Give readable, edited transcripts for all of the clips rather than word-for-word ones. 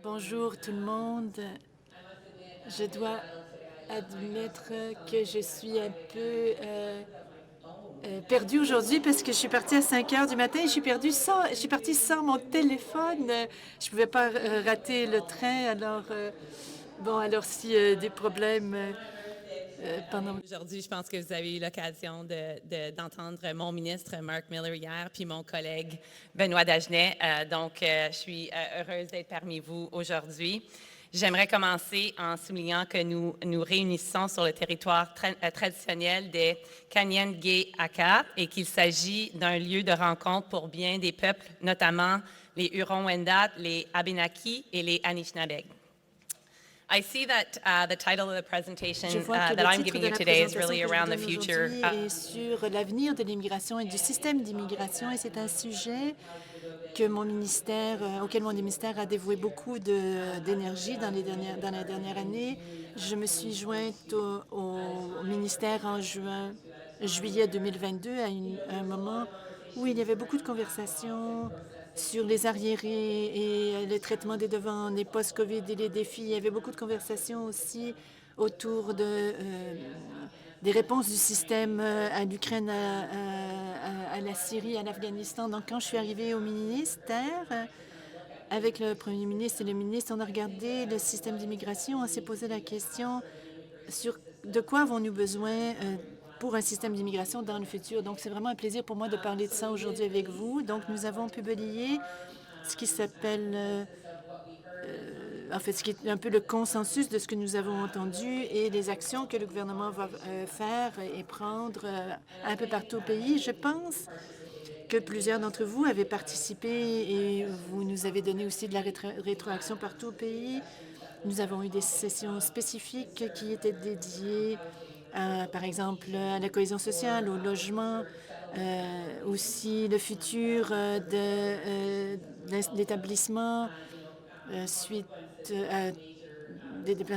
Bonjour tout le monde. Je dois admettre que je suis un peu perdue aujourd'hui parce que je suis partie à 5 heures du matin et je suis partie sans mon téléphone. Je ne pouvais pas rater le train. Alors si des problèmes pendant... Aujourd'hui, je pense que vous avez eu l'occasion d'entendre mon ministre Mark Miller hier, puis mon collègue Benoît Dagenet. Je suis heureuse d'être parmi vous aujourd'hui. J'aimerais commencer en soulignant que nous nous réunissons sur le territoire traditionnel des Kanien'kehá:ka et qu'il s'agit d'un lieu de rencontre pour bien des peuples, notamment les Hurons-Wendat, les Abénaquis et les Anishinaabeg. I see that the title of the presentation Je vois que that le I'm titre giving de you la today is présentation really que je vous around the donne future. aujourd'hui est sur l'avenir de l'immigration et du système d'immigration, et c'est un sujet que auquel mon ministère a dévoué beaucoup d'énergie dans la dernière année. Je me suis jointe au ministère en juillet 2022, à un moment où il y avait beaucoup de conversations sur les arriérés et le traitement des devants, les post-COVID et les défis. Il y avait beaucoup de conversations aussi autour des réponses du système à l'Ukraine, à la Syrie, à l'Afghanistan. Donc, quand je suis arrivée au ministère, avec le premier ministre et le ministre, on a regardé le système d'immigration. On s'est posé la question sur de quoi avons-nous besoin pour un système d'immigration dans le futur. Donc, c'est vraiment un plaisir pour moi de parler de ça aujourd'hui avec vous. Donc, nous avons publié ce qui s'appelle en fait, ce qui est un peu le consensus de ce que nous avons entendu et les actions que le gouvernement va faire et prendre un peu partout au pays. Je pense que plusieurs d'entre vous avez participé et vous nous avez donné aussi de la rétroaction partout au pays. Nous avons eu des sessions spécifiques qui étaient dédiées, par exemple, à la cohésion sociale, au logement, aussi le futur de l'établissement suite à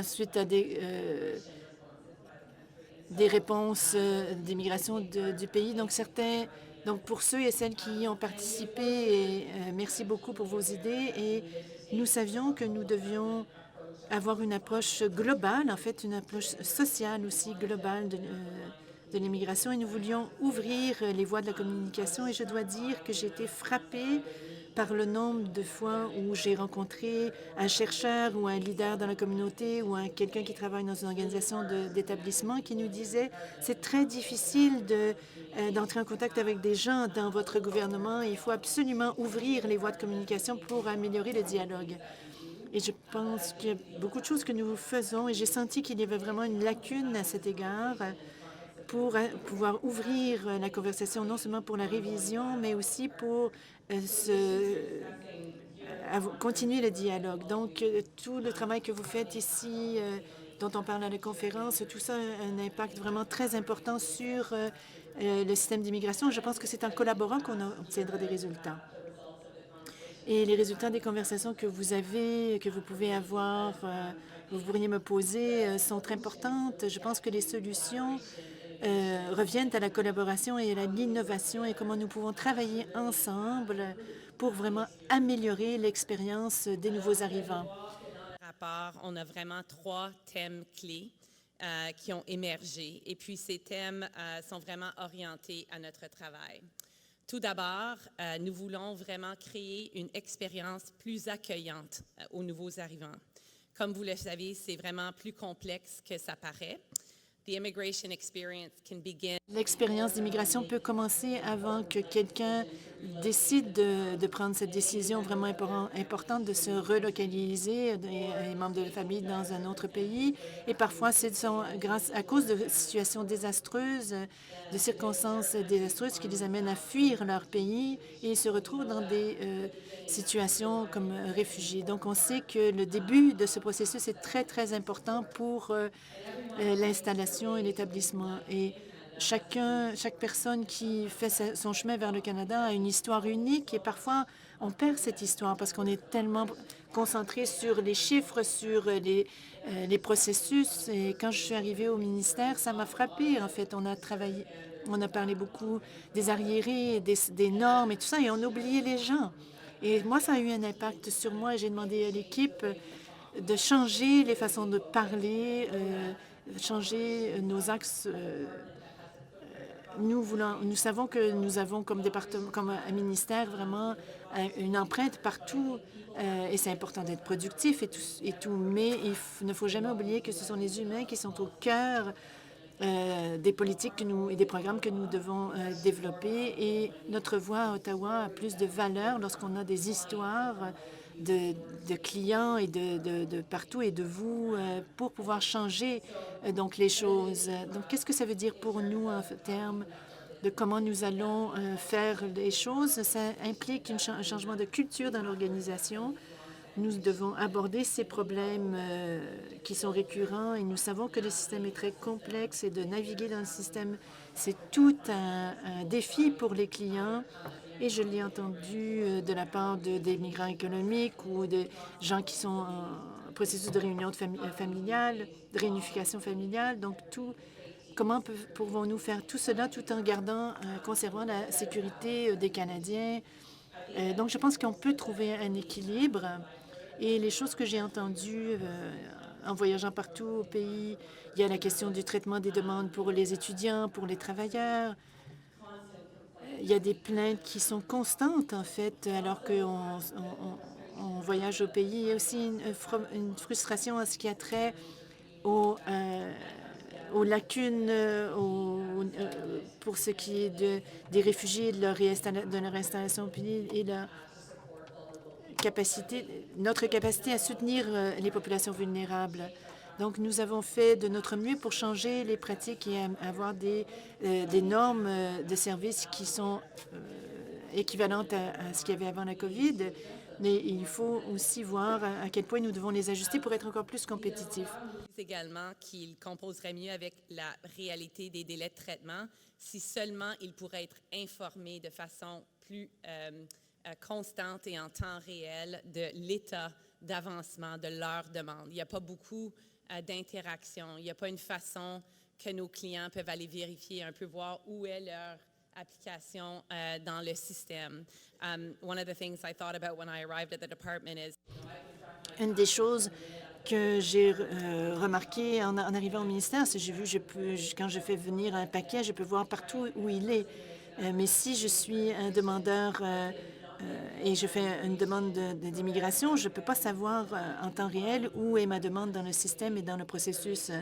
suite à des réponses d'immigration du pays. Donc pour ceux et celles qui y ont participé, merci beaucoup pour vos idées. Et nous savions que nous devions avoir une approche globale, en fait, une approche sociale aussi globale de l'immigration. Et nous voulions ouvrir les voies de la communication. Et je dois dire que j'ai été frappée par le nombre de fois où j'ai rencontré un chercheur ou un leader dans la communauté ou quelqu'un qui travaille dans une organisation d'établissement qui nous disait c'est très difficile d'entrer en contact avec des gens dans votre gouvernement. Il faut absolument ouvrir les voies de communication pour améliorer le dialogue. Et je pense qu'il y a beaucoup de choses que nous faisons et j'ai senti qu'il y avait vraiment une lacune à cet égard pour pouvoir ouvrir la conversation, non seulement pour la révision, mais aussi pour continuer le dialogue. Donc, tout le travail que vous faites ici, dont on parle à la conférence, tout ça a un impact vraiment très important sur le système d'immigration. Je pense que c'est en collaborant qu'on obtiendra des résultats. Et les résultats des conversations que vous avez, que vous pouvez avoir, vous pourriez me poser, sont très importantes. Je pense que les solutions reviennent à la collaboration et à l'innovation et comment nous pouvons travailler ensemble pour vraiment améliorer l'expérience des nouveaux arrivants. Rapport, on a vraiment 3 thèmes clés qui ont émergé et puis ces thèmes sont vraiment orientés à notre travail. Tout d'abord, nous voulons vraiment créer une expérience plus accueillante aux nouveaux arrivants. Comme vous le savez, c'est vraiment plus complexe que ça paraît. The immigration experience can begin. L'expérience d'immigration peut commencer avant que quelqu'un décide de prendre cette décision vraiment importante de se relocaliser, des membres de la famille dans un autre pays. Et parfois, à cause de situations désastreuses, de circonstances désastreuses qui les amènent à fuir leur pays et ils se retrouvent dans des situations comme réfugiés. Donc, on sait que le début de ce processus est très, très important pour l'installation et l'établissement. Et chaque personne qui fait son chemin vers le Canada a une histoire unique et parfois on perd cette histoire parce qu'on est tellement concentré sur les chiffres, sur les processus. Et quand je suis arrivée au ministère, ça m'a frappée. En fait, on a parlé beaucoup des arriérés, des normes et tout ça, et on a oublié les gens. Et moi, ça a eu un impact sur moi. J'ai demandé à l'équipe de changer les façons de parler, changer nos axes. Nous savons que nous avons comme département, comme un ministère, vraiment une empreinte partout et c'est important d'être productif et tout, mais ne faut jamais oublier que ce sont les humains qui sont au cœur des politiques et des programmes que nous devons développer et notre voix à Ottawa a plus de valeur lorsqu'on a des histoires de, de clients et de partout et de vous pour pouvoir changer donc les choses. Donc, qu'est-ce que ça veut dire pour nous en termes de comment nous allons faire les choses? Ça implique un changement de culture dans l'organisation. Nous devons aborder ces problèmes qui sont récurrents et nous savons que le système est très complexe et de naviguer dans le système, c'est tout un défi pour les clients. Et je l'ai entendu de la part des migrants économiques ou de gens qui sont en processus de réunion familiale, de réunification familiale. Donc, comment pouvons-nous faire tout cela tout en conservant la sécurité des Canadiens? Donc, je pense qu'on peut trouver un équilibre. Et les choses que j'ai entendues en voyageant partout au pays, il y a la question du traitement des demandes pour les étudiants, pour les travailleurs. Il y a des plaintes qui sont constantes, en fait, alors qu'on voyage au pays. Il y a aussi une frustration en ce qui a trait aux, aux lacunes pour ce qui est des réfugiés, de leur installation au pays et leur notre capacité à soutenir les populations vulnérables. Donc, nous avons fait de notre mieux pour changer les pratiques et avoir des normes de services qui sont équivalentes à ce qu'il y avait avant la COVID. Mais il faut aussi voir à quel point nous devons les ajuster pour être encore plus compétitifs. Également qu'il composerait mieux avec la réalité des délais de traitement si seulement il pourrait être informé de façon plus constante et en temps réel de l'état d'avancement de leurs demandes. Il n'y a pas beaucoup d'interaction. Il n'y a pas une façon que nos clients peuvent aller vérifier, un peu voir où est leur application dans le système. One of the things I thought about when I arrived at the department is Une des choses que j'ai remarqué en arrivant au ministère, c'est que j'ai vu, quand je fais venir un paquet, je peux voir partout où il est. Mais si je suis un demandeur et je fais une demande d'immigration, je ne peux pas savoir en temps réel où est ma demande dans le système et dans le processus.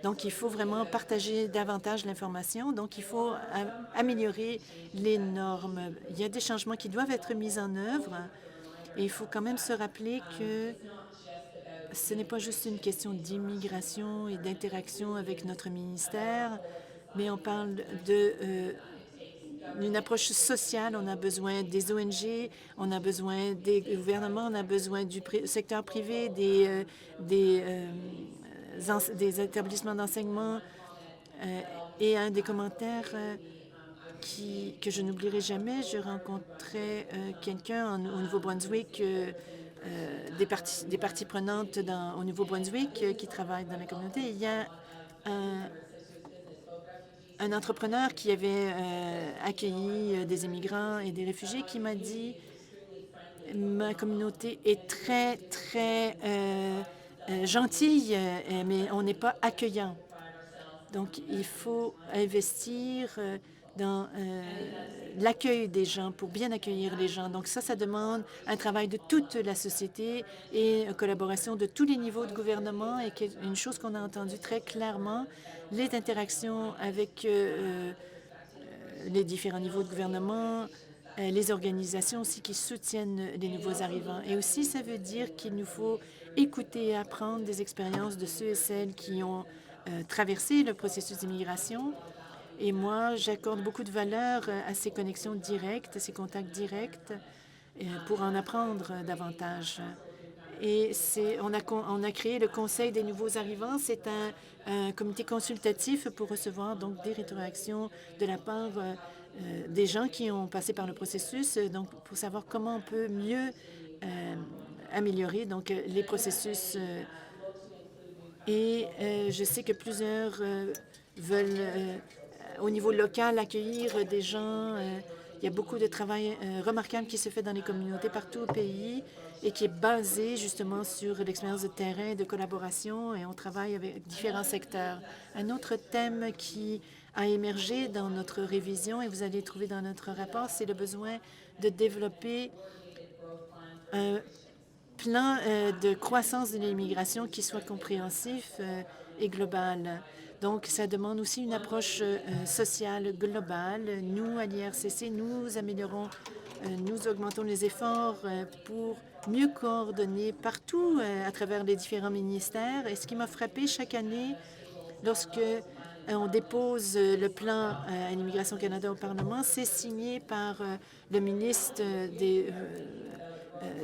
Donc, il faut vraiment partager davantage l'information. Donc, il faut améliorer les normes. Il y a des changements qui doivent être mis en œuvre et il faut quand même se rappeler que ce n'est pas juste une question d'immigration et d'interaction avec notre ministère, mais on parle d'une approche sociale. On a besoin des ONG, on a besoin des gouvernements, on a besoin du secteur privé, des établissements d'enseignement. Et un des commentaires que je n'oublierai jamais, je rencontrais quelqu'un au Nouveau-Brunswick, des parties prenantes au Nouveau-Brunswick qui travaillent dans la communauté. Il y a un entrepreneur qui avait accueilli des immigrants et des réfugiés qui m'a dit: ma communauté est très, très gentille, mais on n'est pas accueillant. Donc, il faut investir dans l'accueil des gens pour bien accueillir les gens. Donc, ça demande un travail de toute la société et une collaboration de tous les niveaux de gouvernement. Et une chose qu'on a entendue très clairement, les interactions avec les différents niveaux de gouvernement, les organisations aussi qui soutiennent les nouveaux arrivants. Et aussi, ça veut dire qu'il nous faut écouter et apprendre des expériences de ceux et celles qui ont traversé le processus d'immigration. Et moi, j'accorde beaucoup de valeur à ces connexions directes, à ces contacts directs pour en apprendre davantage. Et on a créé le Conseil des nouveaux arrivants. C'est un comité consultatif pour recevoir donc des rétroactions de la part des gens qui ont passé par le processus, donc pour savoir comment on peut mieux améliorer donc les processus. Et je sais que plusieurs veulent, au niveau local, accueillir des gens Il y a beaucoup de travail remarquable qui se fait dans les communautés partout au pays et qui est basé justement sur l'expérience de terrain, de collaboration, et on travaille avec différents secteurs. Un autre thème qui a émergé dans notre révision, et vous allez trouver dans notre rapport, c'est le besoin de développer un plan de croissance de l'immigration qui soit compréhensif et global. Donc, ça demande aussi une approche sociale globale. Nous, à l'IRCC, nous augmentons les efforts pour mieux coordonner partout à travers les différents ministères. Et ce qui m'a frappé chaque année, lorsque on dépose le plan à l'Immigration Canada au Parlement, c'est signé par le ministre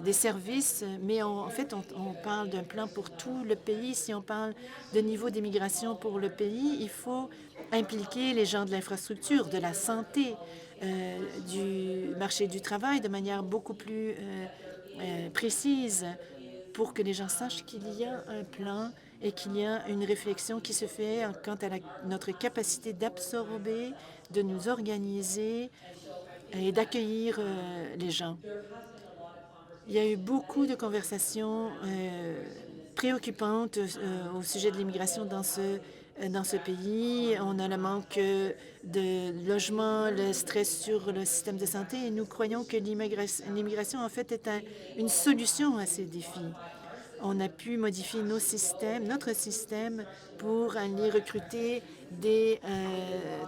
des services, mais en fait, on parle d'un plan pour tout le pays. Si on parle de niveau d'immigration pour le pays, il faut impliquer les gens de l'infrastructure, de la santé, du marché du travail de manière beaucoup plus précise pour que les gens sachent qu'il y a un plan et qu'il y a une réflexion qui se fait quant à notre capacité d'absorber, de nous organiser et d'accueillir les gens. Il y a eu beaucoup de conversations préoccupantes au sujet de l'immigration dans ce pays. On a le manque de logement, le stress sur le système de santé, et nous croyons que l'immigration, en fait, est une solution à ces défis. On a pu modifier notre système pour aller recruter des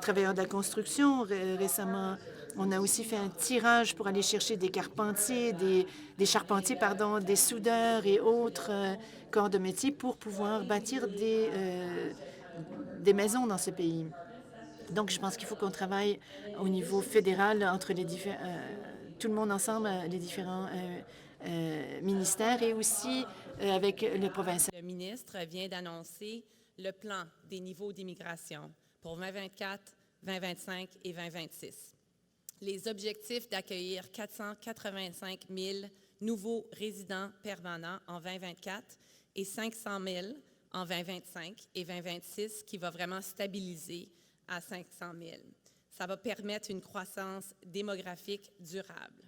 travailleurs de la construction récemment. On a aussi fait un tirage pour aller chercher des charpentiers, des soudeurs et autres corps de métier pour pouvoir bâtir des maisons dans ce pays. Donc, je pense qu'il faut qu'on travaille au niveau fédéral entre tout le monde ensemble, les différents ministères, et aussi avec le provincial. Le ministre vient d'annoncer le plan des niveaux d'immigration pour 2024, 2025 et 2026. Les objectifs d'accueillir 485 000 nouveaux résidents permanents en 2024 et 500 000 en 2025 et 2026, qui va vraiment stabiliser à 500 000. Ça va permettre une croissance démographique durable.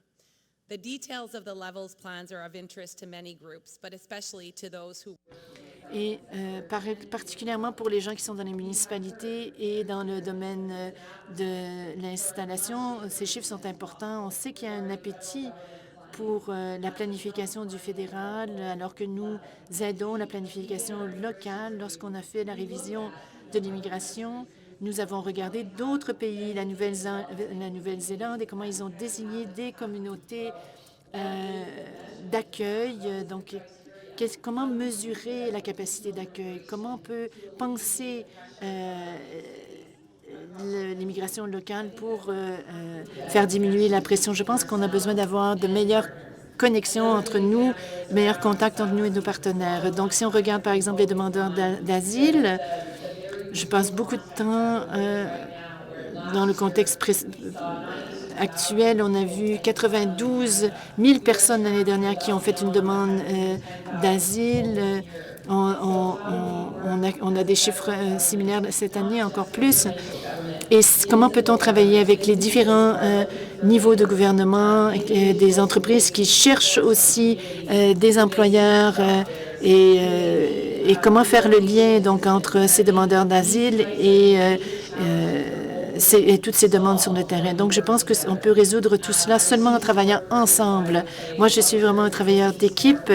The details of the levels plans are of interest to many groups, but especially to those who... Et particulièrement pour les gens qui sont dans les municipalités et dans le domaine de l'installation, ces chiffres sont importants. On sait qu'il y a un appétit pour la planification du fédéral, alors que nous aidons la planification locale. Lorsqu'on a fait la révision de l'immigration, nous avons regardé d'autres pays, la Nouvelle-Zélande, et comment ils ont désigné des communautés d'accueil. Donc, comment mesurer la capacité d'accueil? Comment on peut penser l'immigration locale pour faire diminuer la pression? Je pense qu'on a besoin d'avoir de meilleures connexions entre nous, de meilleurs contacts entre nous et nos partenaires. Donc, si on regarde, par exemple, les demandeurs d'asile, je passe beaucoup de temps dans le contexte actuel. On a vu 92 000 personnes l'année dernière qui ont fait une demande d'asile. On a des chiffres similaires cette année, encore plus. Et comment peut-on travailler avec les différents niveaux de gouvernement, des entreprises qui cherchent aussi des employeurs et comment faire le lien donc entre ces demandeurs d'asile et toutes ces demandes sur le terrain. Donc, je pense qu'on peut résoudre tout cela seulement en travaillant ensemble. Moi, je suis vraiment un travailleur d'équipe.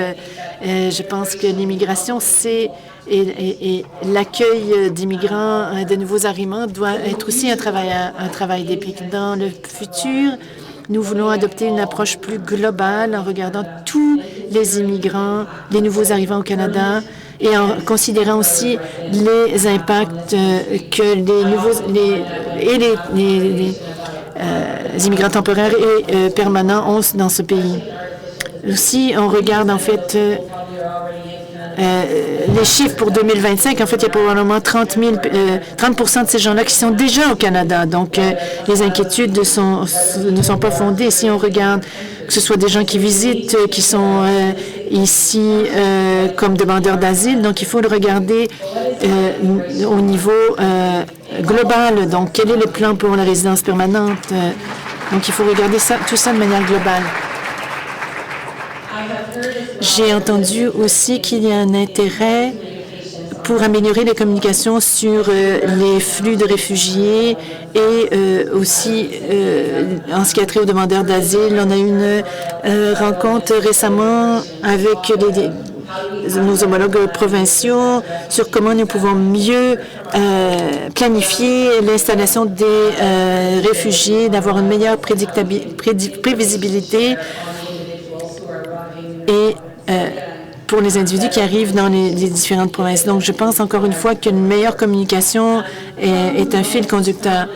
Je pense que l'immigration, et l'accueil d'immigrants, de nouveaux arrivants, doit être aussi un travail d'équipe. Dans le futur, nous voulons adopter une approche plus globale en regardant tous les immigrants, les nouveaux arrivants au Canada, et en considérant aussi les impacts que les immigrants temporaires et permanents ont dans ce pays. Aussi, on regarde en fait les chiffres pour 2025. En fait, il y a probablement 30 de ces gens-là qui sont déjà au Canada. Donc, les inquiétudes ne sont pas fondées. Si on regarde que ce soit des gens qui visitent, qui sont ici comme demandeurs d'asile. Donc, il faut le regarder au niveau global. Donc, quel est le plan pour la résidence permanente? Donc, il faut regarder tout ça de manière globale. J'ai entendu aussi qu'il y a un intérêt pour améliorer les communications sur les flux de réfugiés et aussi en ce qui a trait aux demandeurs d'asile. On a eu une rencontre récemment avec nos homologues provinciaux sur comment nous pouvons mieux planifier l'installation des réfugiés, d'avoir une meilleure prévisibilité et pour les individus qui arrivent dans les différentes provinces. Donc, je pense encore une fois qu'une meilleure communication est un fil conducteur.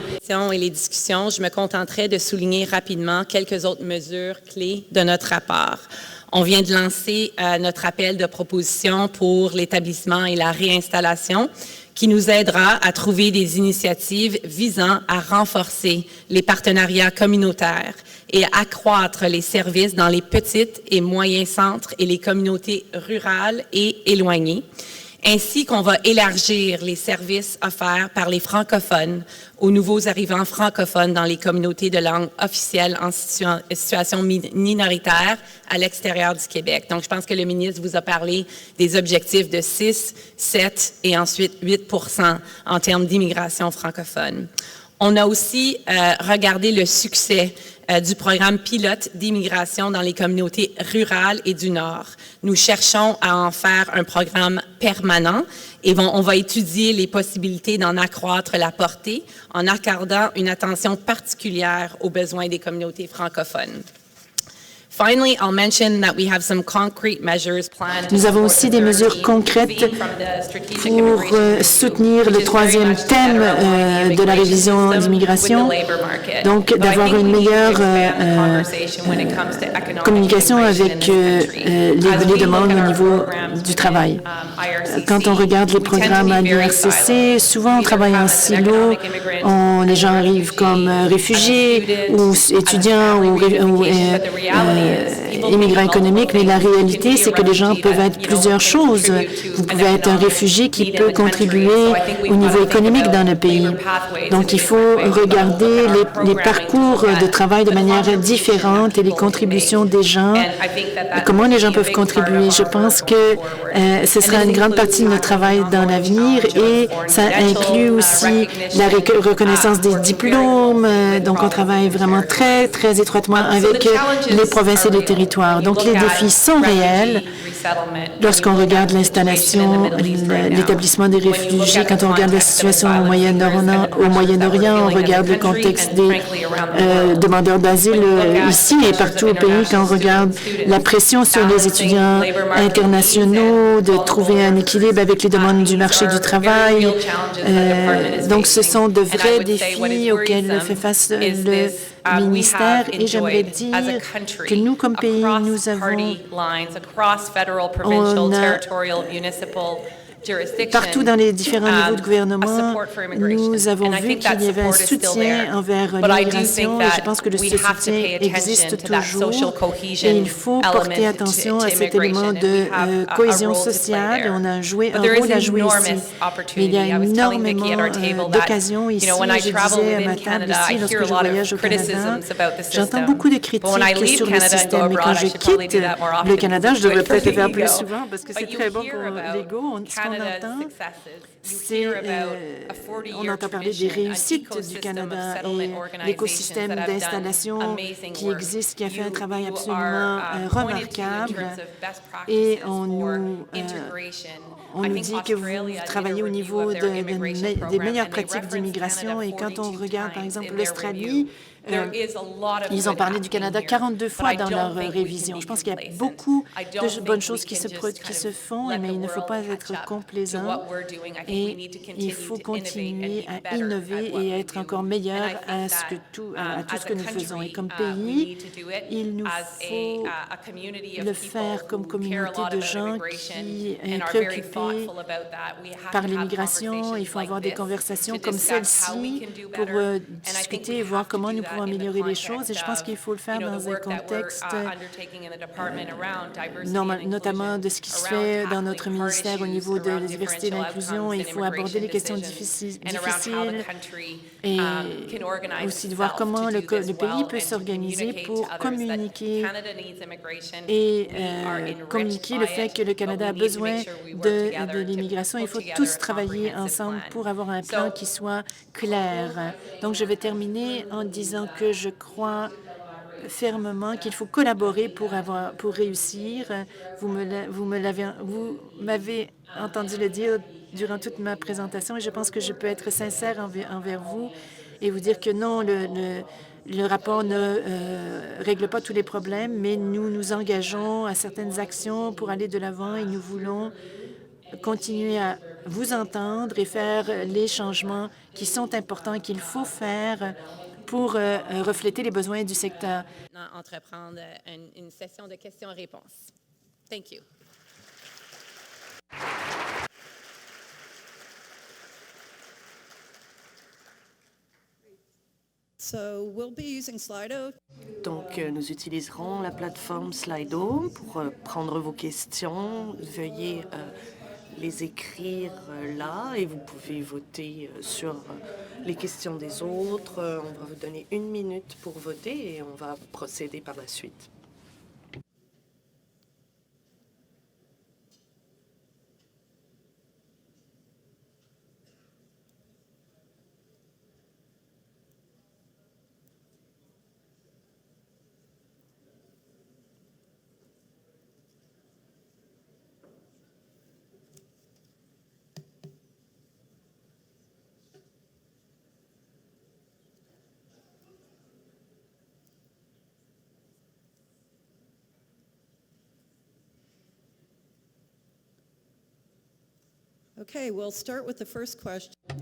Et les discussions, je me contenterai de souligner rapidement quelques autres mesures clés de notre rapport. On vient de lancer notre appel de proposition pour l'établissement et la réinstallation qui nous aidera à trouver des initiatives visant à renforcer les partenariats communautaires et à accroître les services dans les petites et moyens centres et les communautés rurales et éloignées, ainsi qu'on va élargir les services offerts par les francophones aux nouveaux arrivants francophones dans les communautés de langue officielle en situation minoritaire à l'extérieur du Québec. Donc, je pense que le ministre vous a parlé des objectifs de 6, 7 et ensuite 8% en termes d'immigration francophone. On a aussi regardé le succès du programme pilote d'immigration dans les communautés rurales et du Nord. Nous cherchons à en faire un programme permanent et on va étudier les possibilités d'en accroître la portée en accordant une attention particulière aux besoins des communautés francophones. Finally, I'll mention that we have some concrete measures planned. Nous avons aussi des mesures concrètes pour soutenir le troisième thème de la révision d'immigration, donc d'avoir une meilleure communication avec les demandes au niveau du travail. Quand on regarde les programmes à l'IRCC, souvent on travaille en silo, les gens arrivent comme réfugiés ou étudiants ou immigrants économiques, mais la réalité, c'est que les gens peuvent être plusieurs choses. Vous pouvez être un réfugié qui peut contribuer au niveau économique dans le pays. Donc, il faut regarder les parcours de travail de manière différente et les contributions des gens, comment les gens peuvent contribuer. Je pense que ce sera une grande partie de notre travail dans l'avenir et ça inclut aussi la reconnaissance des diplômes. Donc, on travaille vraiment très, très étroitement avec les provinces et les territoires. Donc, les défis sont réels lorsqu'on regarde l'installation, l'établissement des réfugiés, quand on regarde la situation au Moyen-Orient, on regarde le contexte des demandeurs d'asile ici et partout au pays, quand on regarde la pression sur les étudiants internationaux, de trouver un équilibre avec les demandes du marché du travail. Donc, ce sont de vrais défis auxquels fait face le ministère et j'aimerais dire que nous, comme pays, nous avons partout dans les différents niveaux de gouvernement, nous avons vu qu'il y avait un soutien envers l'immigration et je pense que ce soutien existe toujours et il faut porter attention à cet élément de cohésion sociale. On a un rôle à jouer ici. Mais il y a énormément d'occasions ici. Je disais à ma table ici, lorsque je voyage au Canada, j'entends beaucoup de critiques sur le système. Mais quand je quitte le Canada, je devrais peut-être le faire plus souvent parce que c'est très bon pour l'ego. On entend parler des réussites du Canada et l'écosystème d'installation qui existe, qui a fait un travail absolument remarquable. Et on nous dit que vous travaillez au niveau des meilleures pratiques d'immigration. Et quand on regarde, par exemple, l'Australie, ils ont parlé du Canada 42 fois dans leur révision. Je pense qu'il y a beaucoup de bonnes choses qui se font, mais il ne faut pas être complaisant et il faut continuer à innover et à être encore meilleur à tout ce que nous faisons. Et comme pays, il nous faut le faire comme communauté de gens qui est préoccupée par l'immigration. Il faut avoir des conversations comme celle-ci pour discuter et voir comment nous pouvons pouvons améliorer les choses et je pense qu'il faut le faire dans un contexte notamment de ce qui se fait dans notre ministère au niveau de la diversité et de l'inclusion. Il faut aborder les questions difficiles et aussi de voir comment le pays peut s'organiser pour communiquer et communiquer le fait que le Canada a besoin de l'immigration. Il faut tous travailler ensemble pour avoir un plan qui soit clair. Donc, je vais terminer en disant que je crois fermement qu'il faut collaborer pour réussir. Vous m'avez entendu le dire durant toute ma présentation et je pense que je peux être sincère envers vous et vous dire que non, le rapport ne règle pas tous les problèmes, mais nous nous engageons à certaines actions pour aller de l'avant et nous voulons continuer à vous entendre et faire les changements qui sont importants, qu'il faut faire pour refléter les besoins du secteur. Entreprendre une session de questions-réponses. Thank you. Donc, nous utiliserons la plateforme Slido pour prendre vos questions. Veuillez les écrire là et vous pouvez voter sur les questions des autres. On va vous donner 1 minute pour voter et on va procéder par la suite.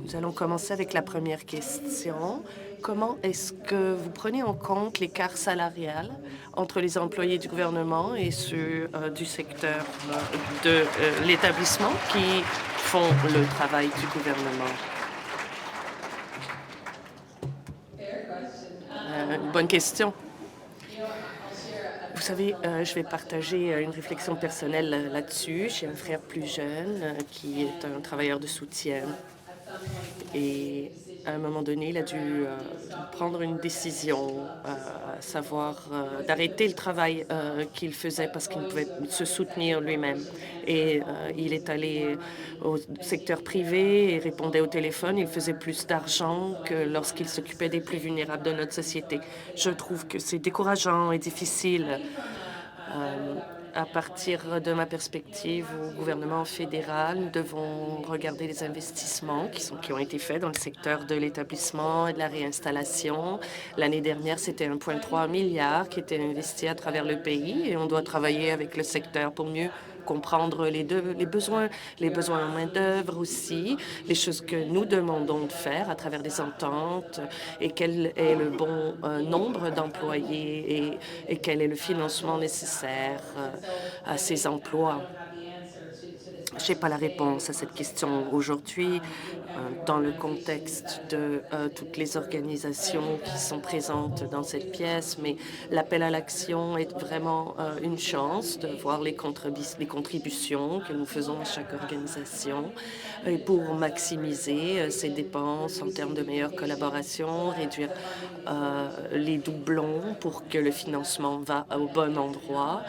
Nous allons commencer avec la première question. Comment est-ce que vous prenez en compte l'écart salarial entre les employés du gouvernement et ceux du secteur de l'établissement qui font le travail du gouvernement? Bonne question. Vous savez, je vais partager une réflexion personnelle là-dessus. J'ai un frère plus jeune qui est un travailleur de soutien. Et à un moment donné, il a dû prendre une décision, à savoir d'arrêter le travail qu'il faisait parce qu'il ne pouvait se soutenir lui-même. Et il est allé au secteur privé et répondait au téléphone. Il faisait plus d'argent que lorsqu'il s'occupait des plus vulnérables de notre société. Je trouve que c'est décourageant et difficile. À partir de ma perspective au gouvernement fédéral, nous devons regarder les investissements qui ont été faits dans le secteur de l'établissement et de la réinstallation. L'année dernière, c'était 1,3 milliard qui était investi à travers le pays et on doit travailler avec le secteur pour mieux comprendre les besoins en main-d'œuvre aussi, les choses que nous demandons de faire à travers des ententes et quel est le bon nombre d'employés et quel est le financement nécessaire à ces emplois. Je n'ai pas la réponse à cette question aujourd'hui dans le contexte de toutes les organisations qui sont présentes dans cette pièce, mais l'appel à l'action est vraiment une chance de voir les contributions que nous faisons à chaque organisation et pour maximiser ces dépenses en termes de meilleure collaboration, réduire les doublons pour que le financement va au bon endroit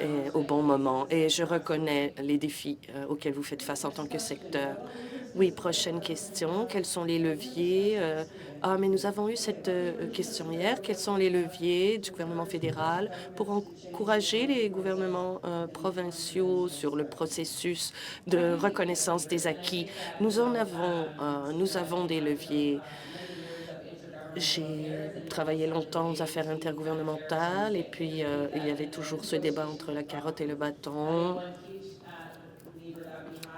et au bon moment. Et je reconnais les défis auxquels vous faites face en tant que secteur. Oui, prochaine question. Quels sont les leviers? Mais nous avons eu cette question hier. Quels sont les leviers du gouvernement fédéral pour encourager les gouvernements provinciaux sur le processus de reconnaissance des acquis? Nous avons des leviers. J'ai travaillé longtemps aux affaires intergouvernementales et puis il y avait toujours ce débat entre la carotte et le bâton.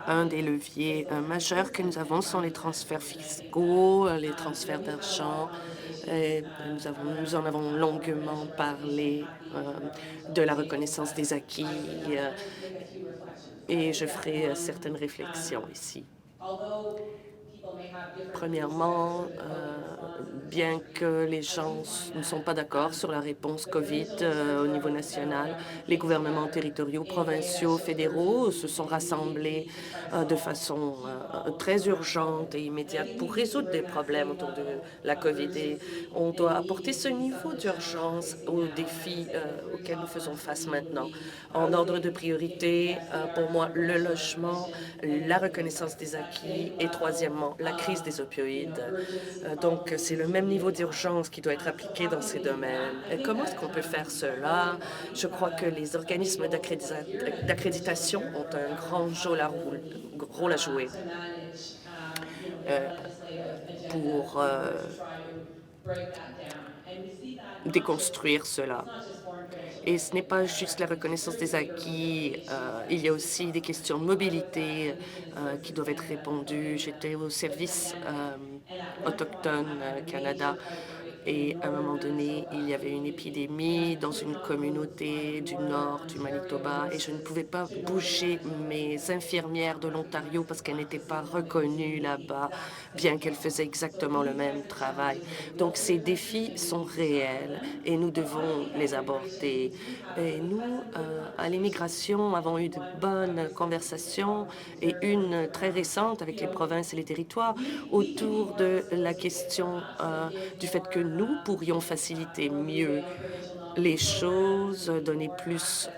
Un des leviers majeurs que nous avons sont les transferts fiscaux, les transferts d'argent. Nous en avons longuement parlé de la reconnaissance des acquis et je ferai certaines réflexions ici. Premièrement, bien que les gens ne sont pas d'accord sur la réponse COVID au niveau national, les gouvernements territoriaux, provinciaux, fédéraux se sont rassemblés de façon très urgente et immédiate pour résoudre des problèmes autour de la COVID. Et on doit apporter ce niveau d'urgence aux défis auxquels nous faisons face maintenant. En ordre de priorité, pour moi, le logement, la reconnaissance des acquis et troisièmement, la crise des opioïdes. Donc, c'est le même niveau d'urgence qui doit être appliqué dans ces domaines. Et comment est-ce qu'on peut faire cela? Je crois que les organismes d'accréditation ont un grand rôle à jouer pour déconstruire cela. Et ce n'est pas juste la reconnaissance des acquis, il y a aussi des questions de mobilité qui doivent être répondues. J'étais au service autochtone Canada et à un moment donné, il y avait une épidémie dans une communauté du nord du Manitoba et je ne pouvais pas bouger mes infirmières de l'Ontario parce qu'elles n'étaient pas reconnues là-bas, bien qu'elles faisaient exactement le même travail. Donc, ces défis sont réels et nous devons les aborder. Et nous, à l'immigration, avons eu de bonnes conversations et une très récente avec les provinces et les territoires autour de la question du fait que nous pourrions faciliter mieux les choses, donner plus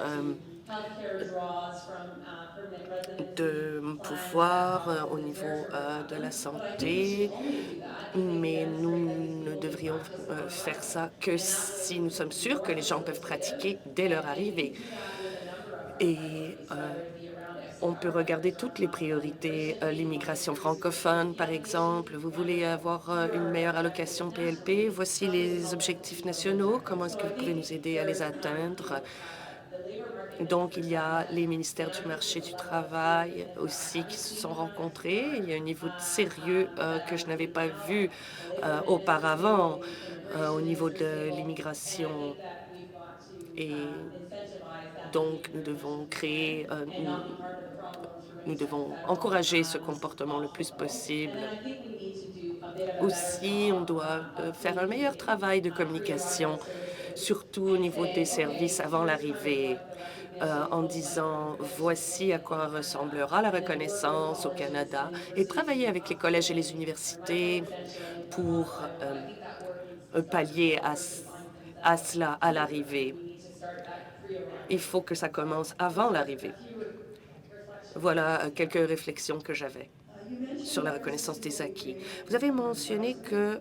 de pouvoir au niveau de la santé, mais nous ne devrions faire ça que si nous sommes sûrs que les gens peuvent pratiquer dès leur arrivée. Et on peut regarder toutes les priorités. L'immigration francophone, par exemple. Vous voulez avoir une meilleure allocation PLP? Voici les objectifs nationaux. Comment est-ce que vous pouvez nous aider à les atteindre? Donc, il y a les ministères du marché du travail aussi qui se sont rencontrés. Il y a un niveau de sérieux que je n'avais pas vu auparavant au niveau de l'immigration. Et donc, nous devons créer, nous devons encourager ce comportement le plus possible. Aussi, on doit faire un meilleur travail de communication, surtout au niveau des services avant l'arrivée, en disant voici à quoi ressemblera la reconnaissance au Canada et travailler avec les collèges et les universités pour pallier à cela à l'arrivée. Il faut que ça commence avant l'arrivée. Voilà quelques réflexions que j'avais sur la reconnaissance des acquis. Vous avez mentionné que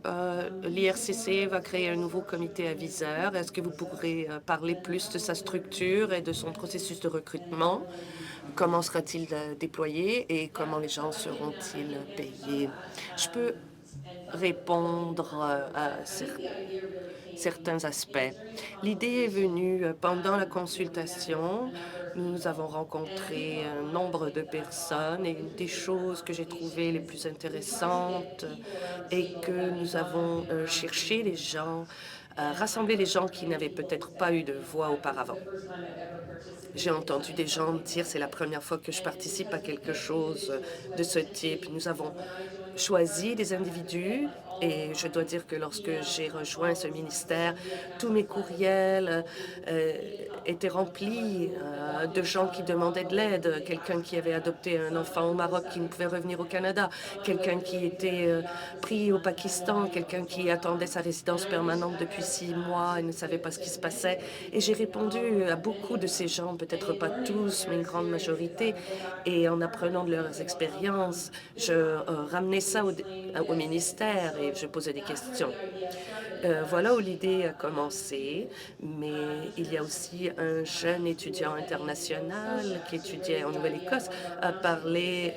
l'IRCC va créer un nouveau comité aviseur. Est-ce que vous pourrez parler plus de sa structure et de son processus de recrutement? Comment sera-t-il déployé et comment les gens seront-ils payés? Je peux répondre à certains aspects. L'idée est venue pendant la consultation. Nous avons rencontré un nombre de personnes et une des choses que j'ai trouvées les plus intéressantes est que nous avons cherché les gens, rassemblé les gens qui n'avaient peut-être pas eu de voix auparavant. J'ai entendu des gens me dire, c'est la première fois que je participe à quelque chose de ce type. Nous avons choisi des individus et je dois dire que lorsque j'ai rejoint ce ministère, tous mes courriels étaient remplis de gens qui demandaient de l'aide. Quelqu'un qui avait adopté un enfant au Maroc qui ne pouvait revenir au Canada, quelqu'un qui était pris au Pakistan, quelqu'un qui attendait sa résidence permanente depuis 6 mois et ne savait pas ce qui se passait. Et j'ai répondu à beaucoup de ces gens, peut-être pas tous, mais une grande majorité. Et en apprenant de leurs expériences, je ramenais ça au ministère et je posais des questions. Voilà où l'idée a commencé, mais il y a aussi un jeune étudiant international qui étudiait en Nouvelle-Écosse a parlé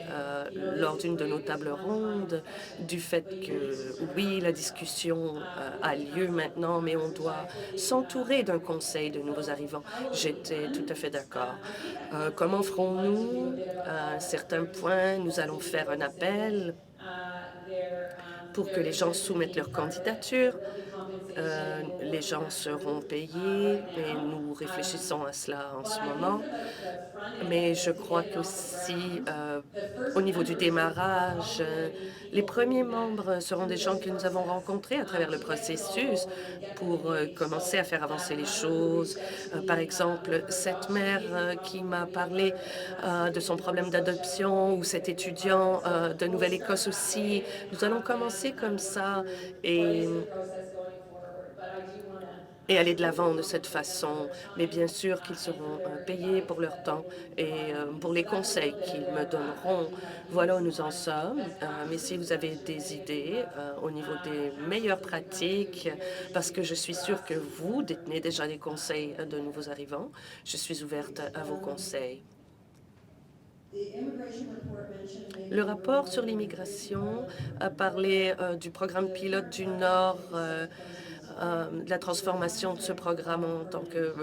lors d'une de nos tables rondes du fait que, oui, la discussion a lieu maintenant, mais on doit s'entourer d'un conseil de nouveaux arrivants. J'étais tout à fait d'accord. Comment ferons-nous? À un certain point, nous allons faire un appel pour que les gens soumettent leur candidature. Les gens seront payés et nous réfléchissons à cela en ce moment. Mais je crois qu'aussi, au niveau du démarrage, les premiers membres seront des gens que nous avons rencontrés à travers le processus pour commencer à faire avancer les choses. Par exemple, cette mère qui m'a parlé de son problème d'adoption ou cet étudiant de Nouvelle-Écosse aussi. Nous allons commencer comme ça et aller de l'avant de cette façon. Mais bien sûr qu'ils seront payés pour leur temps et pour les conseils qu'ils me donneront. Voilà où nous en sommes. Mais si vous avez des idées au niveau des meilleures pratiques, parce que je suis sûre que vous détenez déjà des conseils de nouveaux arrivants, je suis ouverte à vos conseils. Le rapport sur l'immigration a parlé du programme pilote du Nord, de la transformation de ce programme en tant que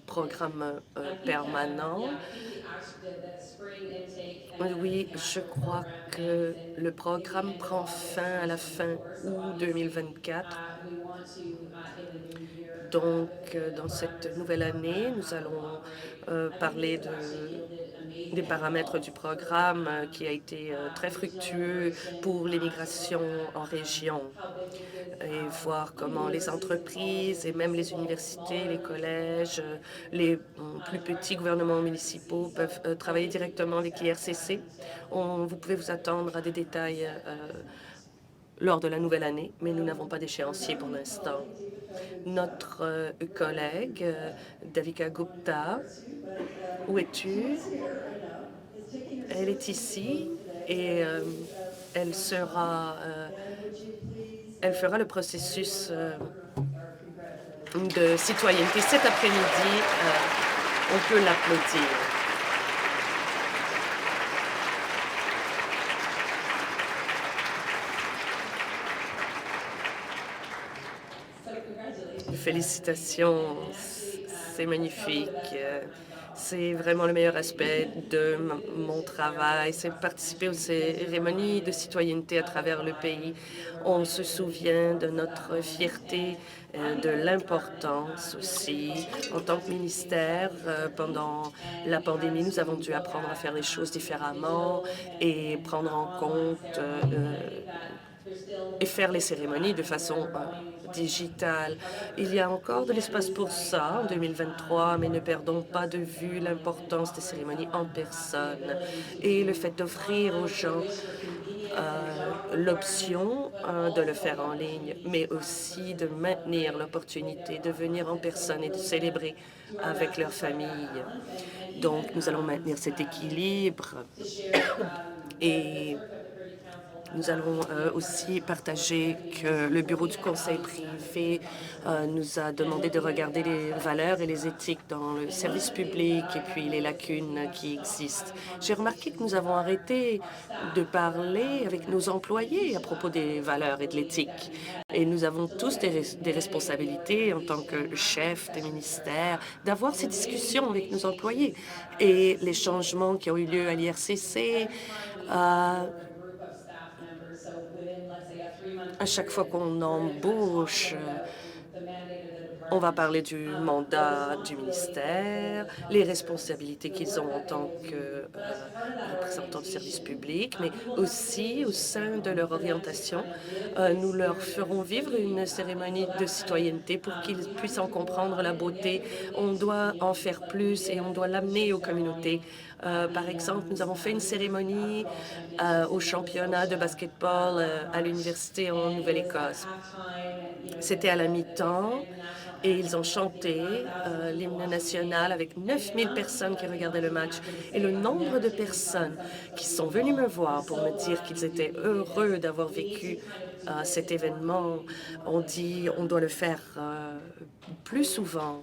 programme permanent. Oui, je crois que le programme prend fin à la fin août 2024. Donc, dans cette nouvelle année, nous allons parler des paramètres du programme qui a été très fructueux pour l'immigration en région et voir comment les entreprises et même les universités, les collèges, les plus petits gouvernements municipaux peuvent travailler directement avec l'IRCC. Vous pouvez vous attendre à des détails lors de la nouvelle année, mais nous n'avons pas d'échéancier pour l'instant. Notre collègue, Davika Gupta, où es-tu? Elle est ici et elle fera le processus de citoyenneté cet après-midi. On peut l'applaudir. Félicitations, c'est magnifique. C'est vraiment le meilleur aspect de mon travail, c'est participer aux cérémonies de citoyenneté à travers le pays. On se souvient de notre fierté, de l'importance aussi. En tant que ministère, pendant la pandémie, nous avons dû apprendre à faire les choses différemment et prendre en compte et faire les cérémonies de façon digitale. Il y a encore de l'espace pour ça en 2023, mais ne perdons pas de vue l'importance des cérémonies en personne et le fait d'offrir aux gens l'option de le faire en ligne, mais aussi de maintenir l'opportunité de venir en personne et de célébrer avec leur famille. Donc, nous allons maintenir cet équilibre et nous allons aussi partager que le bureau du conseil privé nous a demandé de regarder les valeurs et les éthiques dans le service public et puis les lacunes qui existent. J'ai remarqué que nous avons arrêté de parler avec nos employés à propos des valeurs et de l'éthique. Et nous avons tous des responsabilités en tant que chef des ministères d'avoir ces discussions avec nos employés. Et les changements qui ont eu lieu à l'IRCC, à chaque fois qu'on embauche, on va parler du mandat du ministère, les responsabilités qu'ils ont en tant que représentants du service public, mais aussi au sein de leur orientation. Nous leur ferons vivre une cérémonie de citoyenneté pour qu'ils puissent en comprendre la beauté. On doit en faire plus et on doit l'amener aux communautés. Par exemple, nous avons fait une cérémonie au championnat de basketball à l'université en Nouvelle-Écosse. C'était à la mi-temps et ils ont chanté l'hymne national avec 9000 personnes qui regardaient le match. Et le nombre de personnes qui sont venues me voir pour me dire qu'ils étaient heureux d'avoir vécu cet événement, on dit on doit le faire plus souvent.